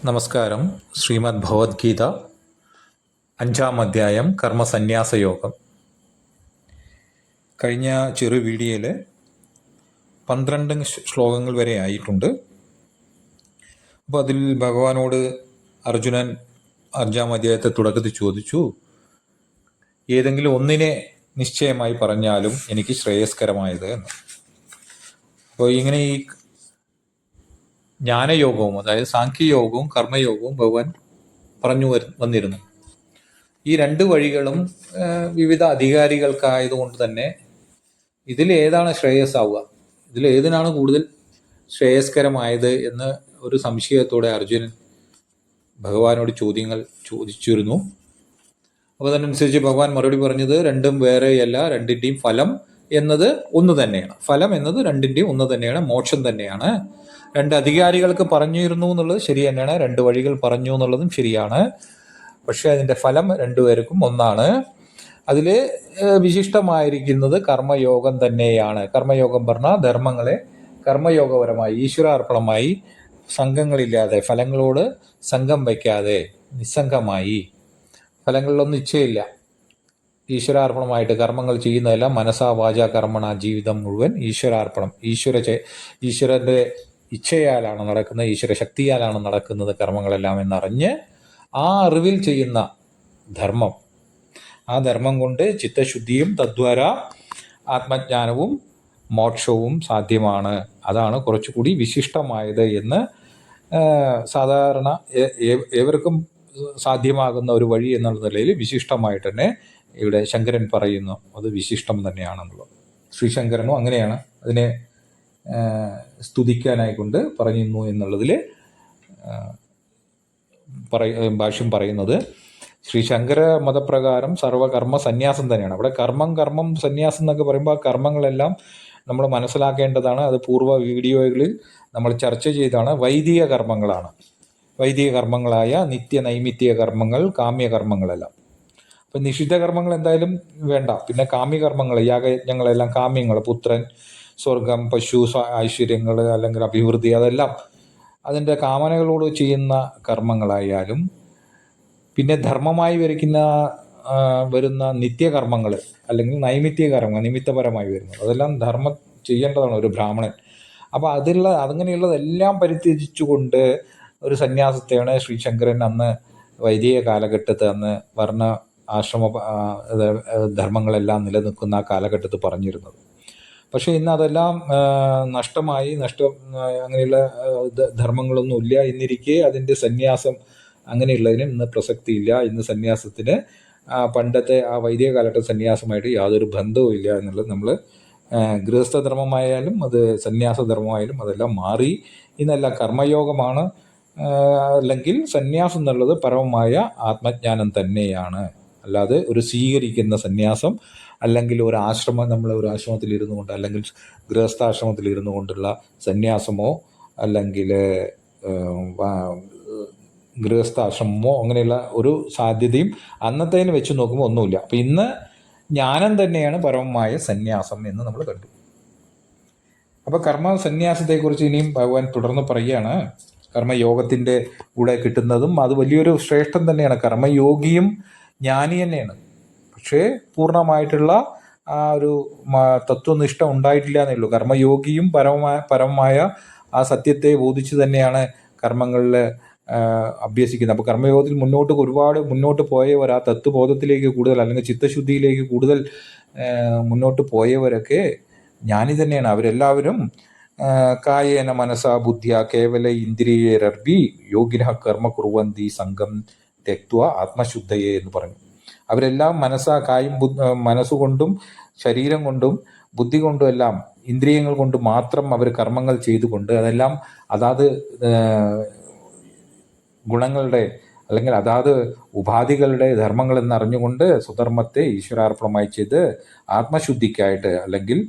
നമസ്കാരം. ശ്രീമദ് ഭഗവത്ഗീത 5-ാം അധ്യായം കർമ്മസന്യാസയോഗം. കഴിഞ്ഞ ചെറു വീഡിയോയിൽ 12 ശ്ലോകങ്ങൾ വരെ ആയിട്ടുണ്ട്. അപ്പോൾ അതിൽ ഭഗവാനോട് അർജുനൻ 5-ാം അധ്യായത്തെ തുടക്കത്തിൽ ചോദിച്ചു, ഏതെങ്കിലും ഒന്നിനെ നിശ്ചയമായി പറഞ്ഞാലും എനിക്ക് ശ്രേയസ്കരമായത് എന്ന്. അപ്പോൾ ഇങ്ങനെ ഈ ജ്ഞാനയോഗവും, അതായത് സാഖ്യയോഗവും കർമ്മയോഗവും ഭഗവാൻ പറഞ്ഞു വന്നിരുന്നു. ഈ രണ്ട് വഴികളും വിവിധ അധികാരികൾക്കായതുകൊണ്ട് തന്നെ ഇതിലേതാണ് ശ്രേയസ്സാവുക, ഇതിലേതിനാണ് കൂടുതൽ ശ്രേയസ്കരമായത് എന്ന് ഒരു സംശയത്തോടെ അർജുനൻ ഭഗവാനോട് ചോദ്യങ്ങൾ ചോദിച്ചിരുന്നു. അപ്പോൾ അതനുസരിച്ച് ഭഗവാൻ മറുപടി പറഞ്ഞത്, രണ്ടും വേറെയല്ല, രണ്ടിൻ്റെയും ഫലം എന്നത് ഒന്ന് തന്നെയാണ്. ഫലം എന്നത് രണ്ടിൻ്റെയും ഒന്ന് തന്നെയാണ്, മോക്ഷം തന്നെയാണ്. രണ്ട് അധികാരികൾക്ക് പറഞ്ഞിരുന്നു എന്നുള്ളത് ശരി തന്നെയാണ്, രണ്ട് വഴികൾ പറഞ്ഞു എന്നുള്ളതും ശരിയാണ്. പക്ഷെ അതിൻ്റെ ഫലം രണ്ടുപേർക്കും ഒന്നാണ്. അതിൽ വിശിഷ്ടമായിരിക്കുന്നത് കർമ്മയോഗം തന്നെയാണ്. കർമ്മയോഗം പറഞ്ഞാൽ ധർമ്മങ്ങളെ കർമ്മയോഗപരമായി ഈശ്വരാർപ്പണമായി സംഘങ്ങളില്ലാതെ, ഫലങ്ങളോട് സംഘം വയ്ക്കാതെ നിസ്സംഗമായി, ഫലങ്ങളിലൊന്നും ഇച്ഛയില്ല, ഈശ്വരാർപ്പണമായിട്ട് കർമ്മങ്ങൾ ചെയ്യുന്നതെല്ലാം മനസാ വാച കർമ്മണ, ജീവിതം മുഴുവൻ ഈശ്വരാർപ്പണം, ഈശ്വരൻ്റെ ഇച്ഛയാലാണ് നടക്കുന്നത്, ഈശ്വര ശക്തിയാലാണ് നടക്കുന്നത് കർമ്മങ്ങളെല്ലാം എന്നറിഞ്ഞ് ആ അറിവിൽ ചെയ്യുന്ന ധർമ്മം, ആ ധർമ്മം കൊണ്ട് ചിത്തശുദ്ധിയും തദ്വാര ആത്മജ്ഞാനവും മോക്ഷവും സാധ്യമാണ്. അതാണ് കുറച്ചുകൂടി വിശിഷ്ടമായത് എന്ന് സാധാരണ ഏവർക്കും സാധ്യമാകുന്ന ഒരു വഴി എന്നുള്ള നിലയിൽ വിശിഷ്ടമായിട്ട് തന്നെ ഇവിടെ ശങ്കരൻ പറയുന്നു. അത് വിശിഷ്ടം തന്നെയാണെന്നുള്ളത്. ശ്രീശങ്കരനും അങ്ങനെയാണ് അതിനെ സ്തുതിക്കാനായിക്കൊണ്ട് പറയുന്നു എന്നുള്ളതിൽ ഭാഷ്യം പറയുന്നത്. ശ്രീശങ്കര മതപ്രകാരം സർവകർമ്മ സന്യാസം തന്നെയാണ്. അവിടെ കർമ്മം സന്യാസം എന്നൊക്കെ പറയുമ്പോൾ കർമ്മങ്ങളെല്ലാം നമ്മൾ മനസ്സിലാക്കേണ്ടതാണ്. അത് പൂർവ്വ വീഡിയോകളിൽ നമ്മൾ ചർച്ച ചെയ്താണ്. വൈദിക കർമ്മങ്ങളാണ്, വൈദിക കർമ്മങ്ങളായ നിത്യ നൈമിത്യ കർമ്മങ്ങൾ, കാമ്യകർമ്മങ്ങളെല്ലാം. അപ്പം നിഷിദ്ധ കർമ്മങ്ങൾ എന്തായാലും വേണ്ട. പിന്നെ കാമ്യകർമ്മങ്ങൾ, യാഗയജ്ഞങ്ങളെല്ലാം കാമ്യങ്ങൾ, പുത്രൻ, സ്വർഗം, പശു, ഐശ്വര്യങ്ങൾ അല്ലെങ്കിൽ അഭിവൃദ്ധി, അതെല്ലാം അതിൻ്റെ കാമനകളോട് ചെയ്യുന്ന കർമ്മങ്ങളായാലും, പിന്നെ ധർമ്മമായി വരുന്ന നിത്യകർമ്മങ്ങൾ അല്ലെങ്കിൽ നൈമിത്യ കർമ്മങ്ങൾ, നിമിത്തപരമായി വരുന്നത്, അതെല്ലാം ധർമ്മം ചെയ്യേണ്ടതാണ് ഒരു ബ്രാഹ്മണൻ. അപ്പോൾ അങ്ങനെയുള്ളതെല്ലാം പരിത്യജിച്ചുകൊണ്ട് ഒരു സന്യാസത്തെയാണ് ശ്രീശങ്കരൻ അന്ന് വൈദിക കാലഘട്ടത്ത്, അന്ന് വർണ്ണ ആശ്രമ ധർമ്മങ്ങളെല്ലാം നിലനിൽക്കുന്ന ആ കാലഘട്ടത്ത് പറഞ്ഞിരുന്നത്. പക്ഷേ ഇന്ന് അതെല്ലാം നഷ്ടമായി, അങ്ങനെയുള്ള ധർമ്മങ്ങളൊന്നുമില്ല എന്നിരിക്കെ അതിൻ്റെ സന്യാസം അങ്ങനെയുള്ളതിന് ഇന്ന് പ്രസക്തിയില്ല. ഇന്ന് സന്യാസത്തിന് പണ്ടത്തെ ആ വൈദിക കാലഘട്ട സന്യാസമായിട്ട് യാതൊരു ബന്ധവും ഇല്ല എന്നുള്ളത് നമ്മൾ ഗൃഹസ്ഥധർമ്മമായാലും അത് സന്യാസധർമ്മമായാലും അതെല്ലാം മാറി. ഇന്നെല്ലാം കർമ്മയോഗമാണ്. അല്ലെങ്കിൽ സന്യാസം എന്നുള്ളത് പരമമായ ആത്മജ്ഞാനം തന്നെയാണ്. അല്ലാതെ ഒരു സ്വീകരിക്കുന്ന സന്യാസം അല്ലെങ്കിൽ ഒരു ആശ്രമം, നമ്മൾ ഒരു ആശ്രമത്തിൽ ഇരുന്നു കൊണ്ട് അല്ലെങ്കിൽ ഗൃഹസ്ഥാശ്രമത്തിൽ ഇരുന്നു കൊണ്ടുള്ള സന്യാസമോ അല്ലെങ്കിൽ ഗൃഹസ്ഥാശ്രമമോ അങ്ങനെയുള്ള ഒരു സാധ്യതയും അന്നത്തേന് വെച്ച് നോക്കുമ്പോൾ ഒന്നുമില്ല. അപ്പം ഇന്ന് ജ്ഞാനം തന്നെയാണ് പരമമായ സന്യാസം എന്ന് നമ്മൾ കണ്ടു. അപ്പോൾ കർമ്മ സന്യാസത്തെക്കുറിച്ച് ഇനിയും ഭഗവാൻ തുടർന്ന് പറയുകയാണ്. കർമ്മയോഗത്തിൻ്റെ കൂടെ കിട്ടുന്നതും അത് വലിയൊരു ശ്രേഷ്ഠം തന്നെയാണ്. കർമ്മയോഗിയും ജ്ഞാനി തന്നെയാണ്. പക്ഷേ പൂർണ്ണമായിട്ടുള്ള ആ ഒരു തത്വനിഷ്ഠ ഉണ്ടായിട്ടില്ല എന്നേ ഉള്ളൂ. കർമ്മയോഗിയും പരമമായ ആ സത്യത്തെ ബോധിച്ച് തന്നെയാണ് കർമ്മങ്ങളിൽ അഭ്യസിക്കുന്നത്. അപ്പോൾ കർമ്മയോഗത്തിൽ ഒരുപാട് മുന്നോട്ട് പോയവർ, ആ തത്വബോധത്തിലേക്ക് കൂടുതൽ അല്ലെങ്കിൽ ചിത്തശുദ്ധിയിലേക്ക് കൂടുതൽ മുന്നോട്ട് പോയവരൊക്കെ ജ്ഞാനി തന്നെയാണ്. അവരെല്ലാവരും കായേന മനസാ ബുദ്ധിയ കേവല ഇന്ദ്രിയരർഭി യോഗിനഃ കർമ്മ കുർവന്തി സംഘം തെക്ത്വ ആത്മശുദ്ധയെ എന്ന് പറഞ്ഞു. അവരെല്ലാം മനസ്സുകൊണ്ടും ശരീരം കൊണ്ടും ബുദ്ധി കൊണ്ടും എല്ലാം, ഇന്ദ്രിയങ്ങൾ കൊണ്ട് മാത്രം അവർ കർമ്മങ്ങൾ ചെയ്തുകൊണ്ട്, അതെല്ലാം അതാത് ഗുണങ്ങളുടെ അല്ലെങ്കിൽ അതാത് ഉപാധികളുടെ ധർമ്മങ്ങൾ എന്നറിഞ്ഞുകൊണ്ട് സ്വധർമ്മത്തെ ഈശ്വരാർപ്പണമായി ചെയ്ത് ആത്മശുദ്ധിക്കായിട്ട് അല്ലെങ്കിൽ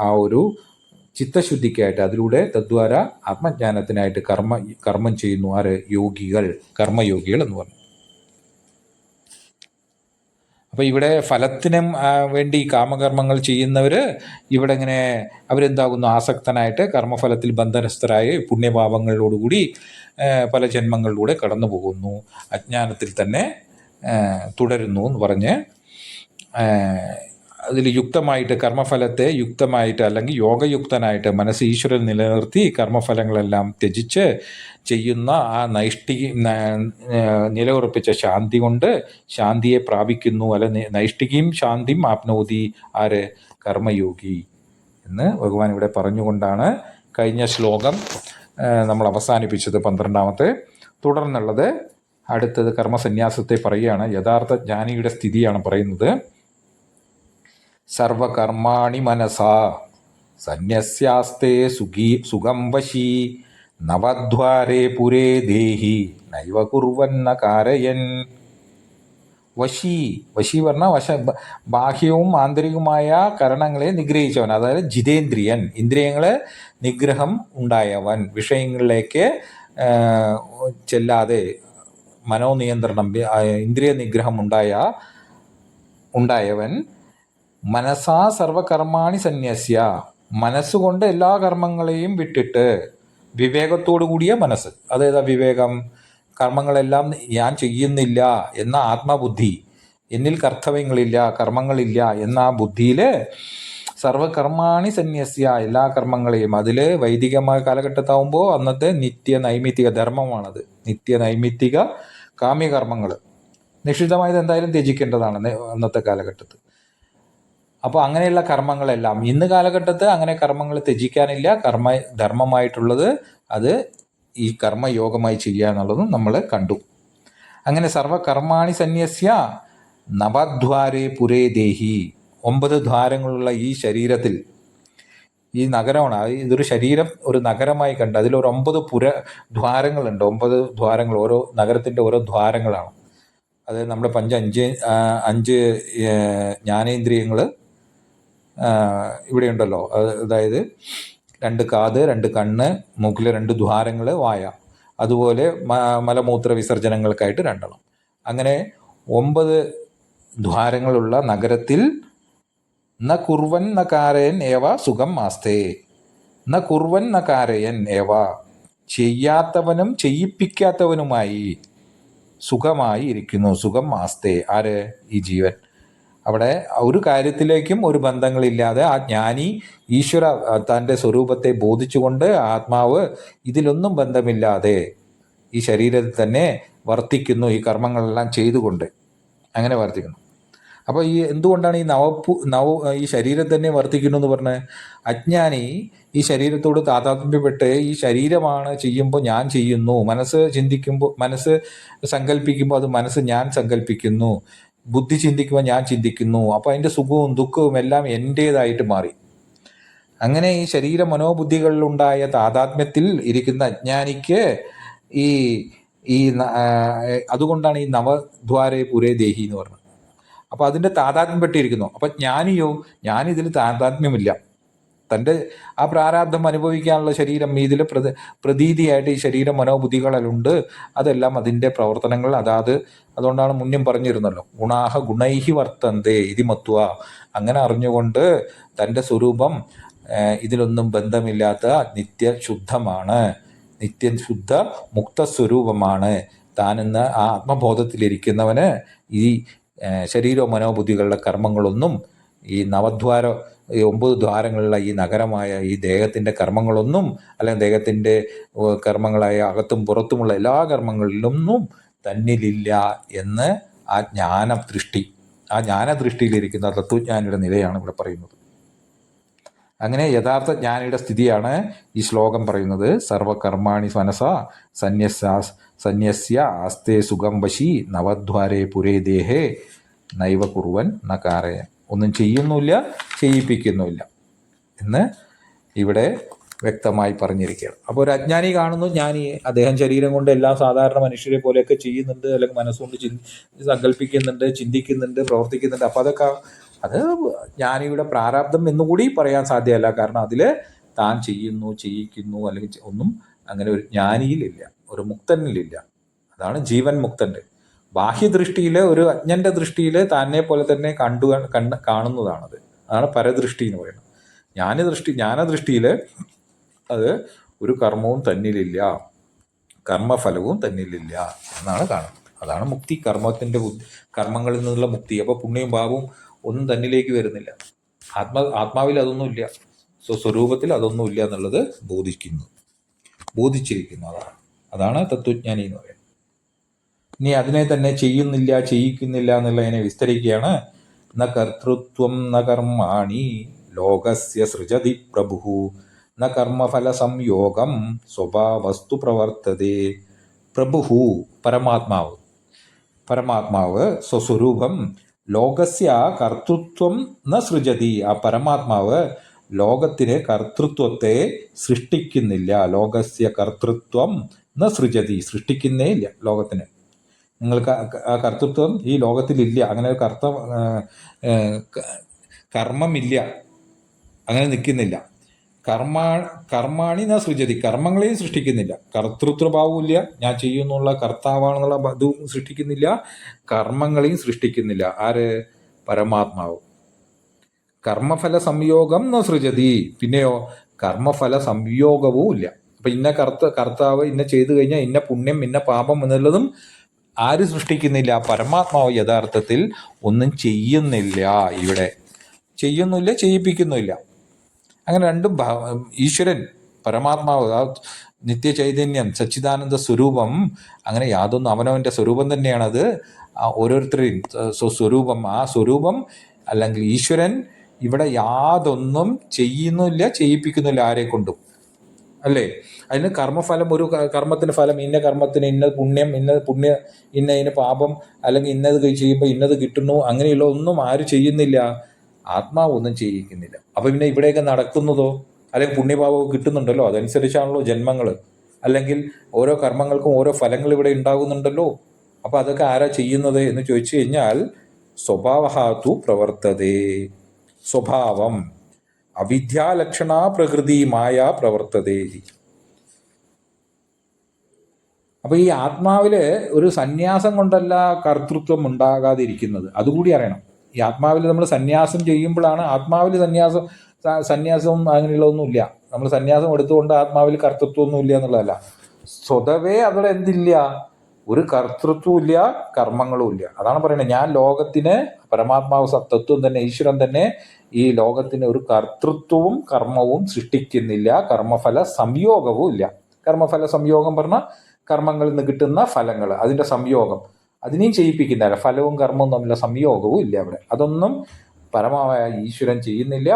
ആ ഒരു ചിത്തശുദ്ധിക്കായിട്ട്, അതിലൂടെ തദ്വാര ആത്മജ്ഞാനത്തിനായിട്ട് കർമ്മം ചെയ്യുന്നു. ആര്? യോഗികൾ, കർമ്മയോഗികൾ എന്ന് പറഞ്ഞു. അപ്പോൾ ഇവിടെ ഫലത്തിനും വേണ്ടി കാമകർമ്മങ്ങൾ ചെയ്യുന്നവർ ഇവിടെ ഇങ്ങനെ അവരെന്താകുന്നു, ആസക്തനായിട്ട് കർമ്മഫലത്തിൽ ബന്ധനസ്ഥരായി പുണ്യപാപങ്ങളിലോടുകൂടി പല ജന്മങ്ങളിലൂടെ കടന്നു പോകുന്നു, അജ്ഞാനത്തിൽ തന്നെ തുടരുന്നു എന്ന് പറഞ്ഞ് അതിൽ യുക്തമായിട്ട് കർമ്മഫലത്തെ യുക്തമായിട്ട് അല്ലെങ്കിൽ യോഗയുക്തനായിട്ട് മനസ്സ് ഈശ്വരൻ നിലനിർത്തി കർമ്മഫലങ്ങളെല്ലാം ത്യജിച്ച് ചെയ്യുന്ന ആ നിലയുറപ്പിച്ച ശാന്തി കൊണ്ട് ശാന്തിയെ പ്രാപിക്കുന്നു. അല്ല, നൈഷ്ഠികയും ശാന്തിയും ആപ്നോതി ആര്? കർമ്മയോഗി എന്ന് ഭഗവാൻ ഇവിടെ പറഞ്ഞുകൊണ്ടാണ് കഴിഞ്ഞ ശ്ലോകം നമ്മൾ അവസാനിപ്പിച്ചത് 12ാമത്തെ. തുടർന്നുള്ളത് അടുത്തത് കർമ്മസന്യാസത്തെ പറയുകയാണ്. യഥാർത്ഥ ജ്ഞാനിയുടെ സ്ഥിതിയാണ് പറയുന്നത്. സർവകർമാണി മനസാ സന്യസ്യാസ്തേ സുഖം വശീ നവദ്വാരേ പുരേ ദേഹി നൈവ കുർവന്ന കാരയൻ. വശി പറഞ്ഞാൽ ബാഹ്യവും ആന്തരികവുമായ കരണങ്ങളെ നിഗ്രഹിച്ചവൻ, അതായത് ജിതേന്ദ്രിയൻ, ഇന്ദ്രിയങ്ങളെ നിഗ്രഹം ഉണ്ടായവൻ, വിഷയങ്ങളിലേക്ക് ചെല്ലാതെ മനോനിയന്ത്രണം, ഇന്ദ്രിയ നിഗ്രഹം ഉണ്ടായവൻ. മനസാ സർവകർമാണി സന്യസ്യ, മനസ്സുകൊണ്ട് എല്ലാ കർമ്മങ്ങളെയും വിട്ടിട്ട്, വിവേകത്തോടു കൂടിയ മനസ്സ്. അതേതാ വിവേകം? കർമ്മങ്ങളെല്ലാം ഞാൻ ചെയ്യുന്നില്ല എന്ന ആത്മബുദ്ധി, എന്നിൽ കർത്തവ്യങ്ങളില്ല, കർമ്മങ്ങളില്ല എന്ന ആ ബുദ്ധിയിൽ സർവകർമാണി സന്യസ്യ, എല്ലാ കർമ്മങ്ങളെയും. അതിൽ വൈദികമായ കാലഘട്ടത്താവുമ്പോൾ അന്നത്തെ നൈമിത്തിക ധർമ്മമാണത്. നൈമിത്തിക കാമ്യകർമ്മങ്ങൾ നിഷിദ്ധമായത് എന്തായാലും ത്യജിക്കേണ്ടതാണ് അന്നത്തെ കാലഘട്ടത്തിൽ. അപ്പോൾ അങ്ങനെയുള്ള കർമ്മങ്ങളെല്ലാം ഇന്ന് കാലഘട്ടത്ത് അങ്ങനെ കർമ്മങ്ങൾ ത്യജിക്കാനില്ല. ധർമ്മമായിട്ടുള്ളത് അത് ഈ കർമ്മയോഗമായി ചെയ്യുക എന്നുള്ളതും നമ്മൾ കണ്ടു. അങ്ങനെ സർവകർമാണി സന്യസ്യ നവദ്വാരേ പുരേ ദേഹി, 9 ദ്വാരങ്ങളുള്ള ഈ ശരീരത്തിൽ, ഈ നഗരമാണ്, ഇതൊരു ശരീരം ഒരു നഗരമായി കണ്ട് അതിലൊരു 9 ദ്വാരങ്ങളുണ്ട്. 9 ദ്വാരങ്ങൾ, ഓരോ നഗരത്തിൻ്റെ ഓരോ ദ്വാരങ്ങളാണ്. അത് നമ്മുടെ 5 ജ്ഞാനേന്ദ്രിയങ്ങൾ ഇവിടെയുണ്ടല്ലോ. അതായത് 2 കാത്, 2 കണ്ണ്, മൂക്കിൽ 2 ദ്വാരങ്ങൾ, വായ, അതുപോലെ മലമൂത്ര വിസർജനങ്ങൾക്കായിട്ട് 2. അങ്ങനെ 9 ദ്വാരങ്ങളുള്ള നഗരത്തിൽ ന കുർവൻ ന കാരയൻ ഏവ സുഖം ആസ്തേ. ന കുർവൻ ന കാരയൻ ഏവ, ചെയ്യാത്തവനും ചെയ്യിപ്പിക്കാത്തവനുമായി സുഖമായി ഇരിക്കുന്നു. സുഖം ആസ്തേ, ആര്? ഈ ജീവൻ. അവിടെ ഒരു കാര്യത്തിലേക്കും ഒരു ബന്ധങ്ങളില്ലാതെ ആ ജ്ഞാനി ഈശ്വര തൻ്റെ സ്വരൂപത്തെ ബോധിച്ചുകൊണ്ട് ആത്മാവ് ഇതിലൊന്നും ബന്ധമില്ലാതെ ഈ ശരീരത്തിൽ തന്നെ വർത്തിക്കുന്നു, ഈ കർമ്മങ്ങളെല്ലാം ചെയ്തുകൊണ്ട് അങ്ങനെ വർത്തിക്കുന്നു. അപ്പോൾ എന്തുകൊണ്ടാണ് ഈ ശരീരം തന്നെ വർത്തിക്കുന്നു എന്ന് പറഞ്ഞത്? അജ്ഞാനി ഈ ശരീരത്തോട് താതാത്മ്യപ്പെട്ട് ഈ ശരീരമാണ് ചെയ്യുമ്പോൾ ഞാൻ ചെയ്യുന്നു, മനസ്സ് ചിന്തിക്കുമ്പോൾ, മനസ്സ് സങ്കല്പിക്കുമ്പോൾ അത് മനസ്സ് ഞാൻ സങ്കല്പിക്കുന്നു, ബുദ്ധി ചിന്തിക്കുമ്പോൾ ഞാൻ ചിന്തിക്കുന്നു. അപ്പോൾ അതിൻ്റെ സുഖവും ദുഃഖവും എല്ലാം എൻ്റേതായിട്ട് മാറി. അങ്ങനെ ഈ ശരീര മനോബുദ്ധികളിലുണ്ടായ താതാത്മ്യത്തിൽ ഇരിക്കുന്ന അജ്ഞാനിക്ക് അതുകൊണ്ടാണ് ഈ നവദ്വാരേ പുരേ ദേഹി എന്ന് പറഞ്ഞത്. അപ്പോൾ അതിൻ്റെ താതാത്മ്യം പെട്ടിരിക്കുന്നു. അപ്പം ഞാനിതിൽ താതാത്മ്യമില്ല. തൻ്റെ ആ പ്രാരാബ്ധം അനുഭവിക്കാനുള്ള ശരീരം ഇതിൽ പ്രതീതിയായിട്ട് ഈ ശരീര മനോബുദ്ധികളിലുണ്ട്. അതെല്ലാം അതിൻ്റെ പ്രവർത്തനങ്ങൾ അതുകൊണ്ടാണ് മുന്നേ പറഞ്ഞിരുന്നല്ലോ, ഗുണൈഹി വർത്തന്തേ ഇതി മത്വ. അങ്ങനെ അറിഞ്ഞുകൊണ്ട് തൻ്റെ സ്വരൂപം ഇതിലൊന്നും ബന്ധമില്ലാത്ത നിത്യശുദ്ധമാണ്, നിത്യശുദ്ധ മുക്തസ്വരൂപമാണ് താനെന്ന് ആ ആത്മബോധത്തിലിരിക്കുന്നവന് ഈ ശരീര മനോബുദ്ധികളുടെ കർമ്മങ്ങളൊന്നും, ഈ 9 ദ്വാരങ്ങളുള്ള ഈ നഗരമായ ഈ ദേഹത്തിൻ്റെ കർമ്മങ്ങളൊന്നും, അല്ലെങ്കിൽ ദേഹത്തിൻ്റെ കർമ്മങ്ങളായ അകത്തും പുറത്തുമുള്ള എല്ലാ കർമ്മങ്ങളിലൊന്നും തന്നിലില്ല എന്ന് ആ ജ്ഞാനദൃഷ്ടിയിലിരിക്കുന്ന തത്വജ്ഞാനിയുടെ നിലയാണ് ഇവിടെ പറയുന്നത്. അങ്ങനെ യഥാർത്ഥ ജ്ഞാനിയുടെ സ്ഥിതിയാണ് ഈ ശ്ലോകം പറയുന്നത്. സർവകർമാണി മനസാ സന്യസ്യ ആസ്തേ സുഖം വശി നവദ്വാരേ പുരേ ദേഹേ നൈവ കുർവൻ ന കാരയൻ. ഒന്നും ചെയ്യുന്നുമില്ല, ചെയ്യിപ്പിക്കുന്നുമില്ല എന്ന് ഇവിടെ വ്യക്തമായി പറഞ്ഞിരിക്കുകയാണ്. അപ്പോൾ ഒരു അജ്ഞാനി കാണുന്നു ജ്ഞാനിയെ, അദ്ദേഹം ശരീരം കൊണ്ട് എല്ലാം സാധാരണ മനുഷ്യരെ പോലെയൊക്കെ ചെയ്യുന്നുണ്ട്, അല്ലെങ്കിൽ മനസ്സുകൊണ്ട് സങ്കല്പിക്കുന്നുണ്ട്, ചിന്തിക്കുന്നുണ്ട്, പ്രവർത്തിക്കുന്നുണ്ട്. അപ്പോൾ അത് ജ്ഞാനിയുടെ പ്രാരാബ്ധം എന്നുകൂടി പറയാൻ സാധ്യമല്ല. കാരണം അതിൽ താൻ ചെയ്യിക്കുന്നു അല്ലെങ്കിൽ ഒന്നും അങ്ങനെ ഒരു ജ്ഞാനിയിലില്ല, ഒരു മുക്തനിലില്ല. അതാണ് ജീവൻ മുക്തൻ്റെ. ബാഹ്യദൃഷ്ടിയിൽ ഒരു അജ്ഞന്റെ ദൃഷ്ടിയിൽ തന്നെ പോലെ തന്നെ കാണുന്നതാണത്. അതാണ് പരദൃഷ്ടി എന്ന് പറയുന്നത്. ജ്ഞാനദൃഷ്ടിയിൽ അത് ഒരു കർമ്മവും തന്നിലില്ല, കർമ്മഫലവും തന്നിലില്ല എന്നാണ് കാണുന്നത്. അതാണ് മുക്തി, കർമ്മങ്ങളിൽ നിന്നുള്ള മുക്തി. അപ്പോൾ പുണ്യവും പാപവും ഒന്നും തന്നിലേക്ക് വരുന്നില്ല. ആത്മാവിൽ അതൊന്നുമില്ല, സ്വരൂപത്തിൽ അതൊന്നുമില്ല എന്നുള്ളത് ബോധിച്ചിരിക്കുന്നു. അതാണ് തത്വജ്ഞാനി എന്ന് പറയുന്നത്. ഇനി അതിനെ തന്നെ ചെയ്യുന്നില്ല, ചെയ്യിക്കുന്നില്ല എന്നുള്ളതിനെ വിസ്തരിക്കുകയാണ്. ന കർത്തൃത്വം ന കർമാണി ലോകസ്യ സൃജതി പ്രഭു ന കർമ്മഫല സംയോഗം സ്വഭാവസ്തു പ്രവർത്തതേ. പ്രഭു പരമാത്മാവ് സ്വസ്വരൂപം ലോകസ്യ കർത്തൃത്വം ന സൃജതി. ആ പരമാത്മാവ് ലോകത്തിന് കർത്തൃത്വത്തെ സൃഷ്ടിക്കുന്നില്ല. ലോകസ്യ കർത്തൃത്വം ന സൃജതി, സൃഷ്ടിക്കുന്നേ ഇല്ല ലോകത്തിന്. നിങ്ങൾക്ക് ആ കർത്തൃത്വം ഈ ലോകത്തിലില്ല. അങ്ങനെ ഒരു കർമ്മമില്ല, അങ്ങനെ നിൽക്കുന്നില്ല. കർമാണി ന സൃജതി, കർമ്മങ്ങളെയും സൃഷ്ടിക്കുന്നില്ല. കർത്തൃത്വഭാവമില്ല, ഞാൻ ചെയ്യുന്നുള്ള കർത്താവാണെന്നുള്ള ഇതും സൃഷ്ടിക്കുന്നില്ല, കർമ്മങ്ങളെയും സൃഷ്ടിക്കുന്നില്ല. ആര്? പരമാത്മാവ്. കർമ്മഫല സംയോഗം ന സൃജതി, പിന്നെയോ കർമ്മഫല സംയോഗവും ഇല്ല. അപ്പം ഇന്ന കർത്താവ് ഇന്ന ചെയ്തു കഴിഞ്ഞാൽ ഇന്ന പുണ്യം ഇന്ന പാപം എന്നുള്ളതും ആര് സൃഷ്ടിക്കുന്നില്ല? പരമാത്മാവ് യഥാർത്ഥത്തിൽ ഒന്നും ചെയ്യുന്നില്ല. ഇവിടെ ചെയ്യുന്നില്ല, ചെയ്യിപ്പിക്കുന്നില്ല. അങ്ങനെ രണ്ടും ഈശ്വരൻ പരമാത്മാവ് ആ നിത്യചൈതന്യം സച്ചിദാനന്ദ സ്വരൂപം അങ്ങനെ യാതൊന്നും അവനവൻ്റെ സ്വരൂപം തന്നെയാണത്. ഓരോരുത്തരെയും സ്വരൂപം, ആ സ്വരൂപം അല്ലെങ്കിൽ ഈശ്വരൻ ഇവിടെ യാതൊന്നും ചെയ്യുന്നില്ല, ചെയ്യിപ്പിക്കുന്നില്ല ആരെ കൊണ്ടും, അല്ലേ? അതിന് കർമ്മഫലം, ഒരു കർമ്മത്തിന് ഫലം, ഇന്ന കർമ്മത്തിന് ഇന്ന പുണ്യം, ഇന്ന പാപം, അല്ലെങ്കിൽ ഇന്നത് ചെയ്യുമ്പോൾ ഇന്നത് കിട്ടുന്നു, അങ്ങനെയുള്ള ഒന്നും ആര് ചെയ്യുന്നില്ല? ആത്മാവ് ഒന്നും ചെയ്യിക്കുന്നില്ല. അപ്പം പിന്നെ ഇവിടെയൊക്കെ നടക്കുന്നതോ, അല്ലെങ്കിൽ പുണ്യപാപമോ കിട്ടുന്നുണ്ടല്ലോ, അതനുസരിച്ചാണല്ലോ ജന്മങ്ങൾ, അല്ലെങ്കിൽ ഓരോ കർമ്മങ്ങൾക്കും ഓരോ ഫലങ്ങൾ ഇവിടെ ഉണ്ടാകുന്നുണ്ടല്ലോ. അപ്പം അതൊക്കെ ആരാ ചെയ്യുന്നത് എന്ന് ചോദിച്ചു കഴിഞ്ഞാൽ സ്വഭാവഹാതു പ്രവർത്തതേ. സ്വഭാവം അവിദ്യാലക്ഷണ പ്രകൃതി മായ പ്രവർത്തതേ. അപ്പൊ ഈ ആത്മാവില് ഒരു സന്യാസം കൊണ്ടല്ല കർത്തൃത്വം ഉണ്ടാകാതിരിക്കുന്നത്, അതുകൂടി അറിയണം. ഈ ആത്മാവിൽ നമ്മൾ സന്യാസം ചെയ്യുമ്പോഴാണ്, ആത്മാവിൽ സന്യാസവും അങ്ങനെയുള്ളതൊന്നുമില്ല. നമ്മൾ സന്യാസം എടുത്തുകൊണ്ട് ആത്മാവിൽ കർത്തൃത്വമൊന്നും ഇല്ല എന്നുള്ളതല്ല. സ്വതവേ അവിടെ എന്തില്ല? ഒരു കർത്തൃത്വവും ഇല്ല, കർമ്മങ്ങളും ഇല്ല. അതാണ് പറയുന്നത്, ഞാൻ ലോകത്തിന്, പരമാത്മാവ് തത്വം തന്നെ, ഈശ്വരൻ തന്നെ ഈ ലോകത്തിന് ഒരു കർത്തൃത്വവും കർമ്മവും സൃഷ്ടിക്കുന്നില്ല, കർമ്മഫല സംയോഗവും ഇല്ല. കർമ്മഫല സംയോഗം പറഞ്ഞാൽ കർമ്മങ്ങളിൽ നിന്ന് കിട്ടുന്ന ഫലങ്ങൾ, അതിൻ്റെ സംയോഗം, അതിനെയും ചെയ്യിപ്പിക്കുന്നില്ല. ഫലവും കർമ്മവും തമ്മിലുള്ള സംയോഗവും ഇല്ല അവിടെ. അതൊന്നും പരമമായ ഈശ്വരൻ ചെയ്യുന്നില്ല.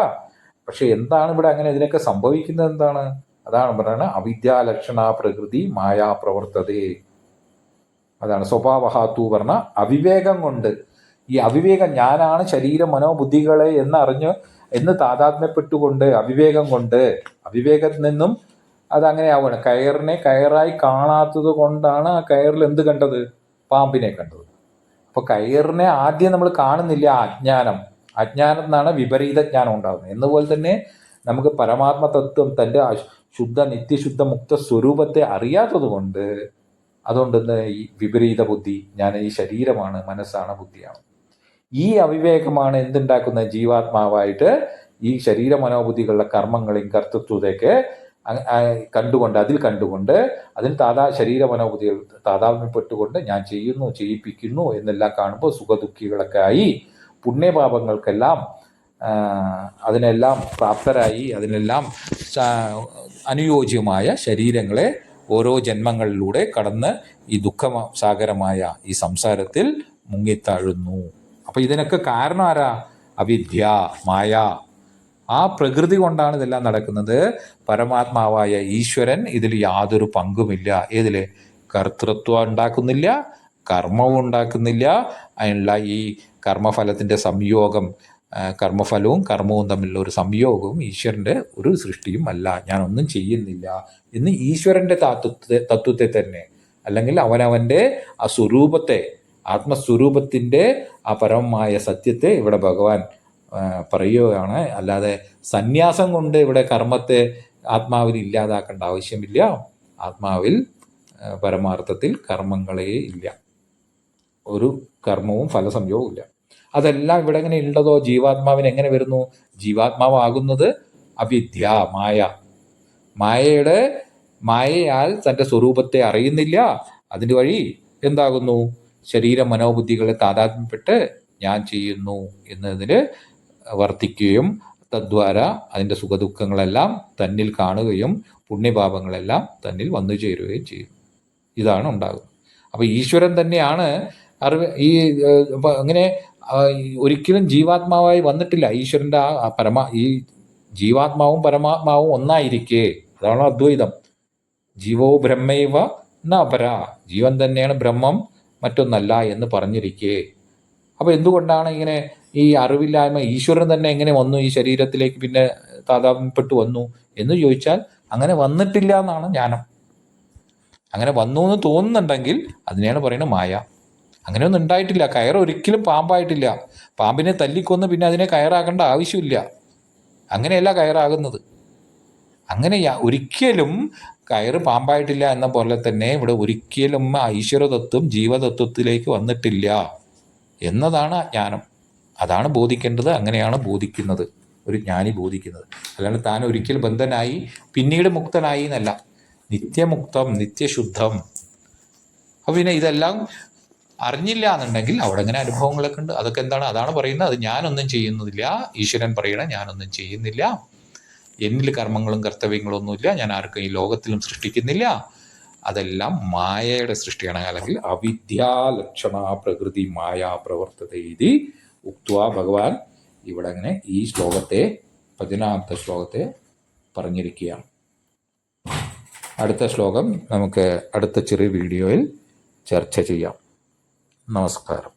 പക്ഷെ എന്താണ് ഇവിടെ അങ്ങനെ ഇതിനൊക്കെ സംഭവിക്കുന്നത്? എന്താണ്? അതാണ് പറയുന്നത് അവിദ്യാലക്ഷണ പ്രകൃതി മായാ പ്രവർത്തതേ. അതാണ് സ്വഭാവഹാതു പറഞ്ഞ അവിവേകം കൊണ്ട്. ഈ അവിവേകം, ഞാനാണ് ശരീരം മനോബുദ്ധികളെ എന്ന് താതാത്മ്യപ്പെട്ടുകൊണ്ട്, അവിവേകത്തിൽ നിന്നും അതങ്ങനെ ആവുകയാണ്. കയറിനെ കയറായി കാണാത്തത് കൊണ്ടാണ് ആ കയറിൽ എന്ത് കണ്ടത്? പാമ്പിനെ കണ്ടത്. അപ്പോൾ കയറിനെ ആദ്യം നമ്മൾ കാണുന്നില്ല, അജ്ഞാനം എന്നാണ് വിപരീത ജ്ഞാനം ഉണ്ടാകുന്നത്. എന്നുപോലെ തന്നെ നമുക്ക് പരമാത്മ തത്വം, തൻ്റെ ശുദ്ധ നിത്യശുദ്ധ മുക്ത സ്വരൂപത്തെ അറിയാത്തത് കൊണ്ട്, അതുകൊണ്ട് ഈ വിപരീത ബുദ്ധി, ഞാൻ ഈ ശരീരമാണ്, മനസ്സാണ്, ബുദ്ധിയാണ്. ഈ അവിവേകമാണ് എന്തുണ്ടാക്കുന്നത്? ജീവാത്മാവായിട്ട് ഈ ശരീര മനോബുദ്ധികളുടെ കർമ്മങ്ങളെയും കർത്തൃത്വത്തെയൊക്കെ കണ്ടുകൊണ്ട് അതിന് ശരീര മനോബുദ്ധികൾ താതാത്മ്യപ്പെട്ടുകൊണ്ട് ഞാൻ ചെയ്യുന്നു, ചെയ്യിപ്പിക്കുന്നു എന്നെല്ലാം കാണുമ്പോൾ സുഖദുഃഖികളൊക്കെ ആയി, പുണ്യപാപങ്ങൾക്കെല്ലാം അതിനെല്ലാം പ്രാപ്തരായി, അതിനെല്ലാം അനുയോജ്യമായ ശരീരങ്ങളെ ഓരോ ജന്മങ്ങളിലൂടെ കടന്ന് ഈ ദുഃഖസാഗരമായ ഈ സംസാരത്തിൽ മുങ്ങിത്താഴുന്നു. അപ്പം ഇതിനൊക്കെ കാരണം ആരാ? അവിദ്യ, മായ. ആ പ്രകൃതി കൊണ്ടാണ് ഇതെല്ലാം നടക്കുന്നത്. പരമാത്മാവായ ഈശ്വരൻ ഇതിൽ യാതൊരു പങ്കുമില്ല. ഏതിൽ? കർത്തൃത്വം ഉണ്ടാക്കുന്നില്ല, കർമ്മവും ഉണ്ടാക്കുന്നില്ല. അതിനുള്ള ഈ കർമ്മഫലത്തിൻ്റെ സംയോഗം, കർമ്മഫലവും കർമ്മവും തമ്മിലുള്ള ഒരു സംയോഗവും ഈശ്വരൻ്റെ ഒരു സൃഷ്ടിയും അല്ല. ഞാനൊന്നും ചെയ്യുന്നില്ല എന്ന് ഈശ്വരൻ്റെ തത്വത്തെ തന്നെ, അല്ലെങ്കിൽ അവനവൻ്റെ ആ സ്വരൂപത്തെ, ആത്മസ്വരൂപത്തിൻ്റെ ആ പരമമായ സത്യത്തെ ഇവിടെ ഭഗവാൻ പറയുകയാണ്. അല്ലാതെ സന്യാസം കൊണ്ട് ഇവിടെ കർമ്മത്തെ ആത്മാവിൽ ഇല്ലാതാക്കേണ്ട ആവശ്യമില്ല. ആത്മാവിൽ പരമാർത്ഥത്തിൽ കർമ്മങ്ങളേ ഇല്ല. ഒരു കർമ്മവും ഫലസംയോഗവും ഇല്ല. അതെല്ലാം ഇവിടെ എങ്ങനെ ഉള്ളതോ ജീവാത്മാവിന് എങ്ങനെ വരുന്നു? ജീവാത്മാവാകുന്നത് അവിദ്യ, മായയാൽ തൻ്റെ സ്വരൂപത്തെ അറിയുന്നില്ല. അതിൻ്റെ വഴി എന്താകുന്നു? ശരീര മനോബുദ്ധികളെ താതാത്മ്യപ്പെട്ട് ഞാൻ ചെയ്യുന്നു എന്നതിൽ വർത്തിക്കുകയും തദ്വാര അതിൻ്റെ സുഖദുഃഖങ്ങളെല്ലാം തന്നിൽ കാണുകയും പുണ്യപാപങ്ങളെല്ലാം തന്നിൽ വന്നു ചേരുകയും ചെയ്യും. ഇതാണ് ഉണ്ടാകുന്നത്. അപ്പോൾ ഈശ്വരൻ തന്നെയാണ് അറിവ്. അങ്ങനെ ഒരിക്കലും ജീവാത്മാവായി വന്നിട്ടില്ല. ഈശ്വരൻ്റെ ഈ ജീവാത്മാവും പരമാത്മാവും ഒന്നായിരിക്കേ, അതാണ് അദ്വൈതം. ജീവോ ബ്രഹ്മൈവ ന അപര, ജീവൻ തന്നെയാണ് ബ്രഹ്മം, മറ്റൊന്നല്ല എന്ന് പറഞ്ഞിരിക്കേ. അപ്പോൾ എന്തുകൊണ്ടാണ് ഇങ്ങനെ ഈ അറിവില്ലായ്മ? ഈശ്വരൻ തന്നെ എങ്ങനെ വന്നു ഈ ശരീരത്തിലേക്ക്, പിന്നെ താതാത്മ്യപ്പെട്ടു വന്നു എന്ന് ചോദിച്ചാൽ അങ്ങനെ വന്നിട്ടില്ല എന്നാണ് ജ്ഞാനം. അങ്ങനെ വന്നു എന്ന് തോന്നുന്നുണ്ടെങ്കിൽ അതിനെയാണ് പറയുന്നത് മായ. അങ്ങനെയൊന്നും ഉണ്ടായിട്ടില്ല. കയർ ഒരിക്കലും പാമ്പായിട്ടില്ല. പാമ്പിനെ തല്ലിക്കൊന്ന് പിന്നെ അതിനെ കയറാക്കേണ്ട ആവശ്യമില്ല. അങ്ങനെയല്ല കയറാകുന്നത്. അങ്ങനെ ഒരിക്കലും കയറ് പാമ്പായിട്ടില്ല എന്ന പോലെ തന്നെ ഇവിടെ ഒരിക്കലും ഈശ്വരതത്വം ജീവതത്വത്തിലേക്ക് വന്നിട്ടില്ല എന്നതാണ് ജ്ഞാനം. അതാണ് ബോധിക്കേണ്ടത്. അങ്ങനെയാണ് ബോധിക്കുന്നത് ഒരു ജ്ഞാനി ബോധിക്കുന്നത്. അല്ലാണ്ട് താൻ ഒരിക്കൽ ബന്ധനായി പിന്നീട് മുക്തനായി എന്നല്ല. നിത്യമുക്തം, നിത്യശുദ്ധം. അപ്പോൾ പിന്നെ ഇതെല്ലാം അറിഞ്ഞില്ല എന്നുണ്ടെങ്കിൽ അവിടെ ഇങ്ങനെ അനുഭവങ്ങളൊക്കെ ഉണ്ട്. അതൊക്കെ എന്താണ്? അതാണ് പറയുന്നത്, അത് ഞാനൊന്നും ചെയ്യുന്നില്ല. ഈശ്വരൻ പറയണ ഞാനൊന്നും ചെയ്യുന്നില്ല, എന്നിൽ കർമ്മങ്ങളും കർത്തവ്യങ്ങളും ഒന്നുമില്ല, ഞാൻ ആർക്കും ഈ ലോകത്തിലും സൃഷ്ടിക്കുന്നില്ല, അതെല്ലാം മായയുടെ സൃഷ്ടിയാണ്. അല്ലെങ്കിൽ അവിദ്യാലക്ഷണ പ്രകൃതി മായാ പ്രവർത്തത ഇതി ഉക്ത്വാ ഭഗവാൻ ഇവിടെ അങ്ങനെ ഈ ശ്ലോകത്തെ 15ാമത്തെ ശ്ലോകത്തെ പറഞ്ഞിരിക്കുകയാണ്. അടുത്ത ശ്ലോകം നമുക്ക് അടുത്ത ചെറിയ വീഡിയോയിൽ ചർച്ച ചെയ്യാം. നമസ്കാരം.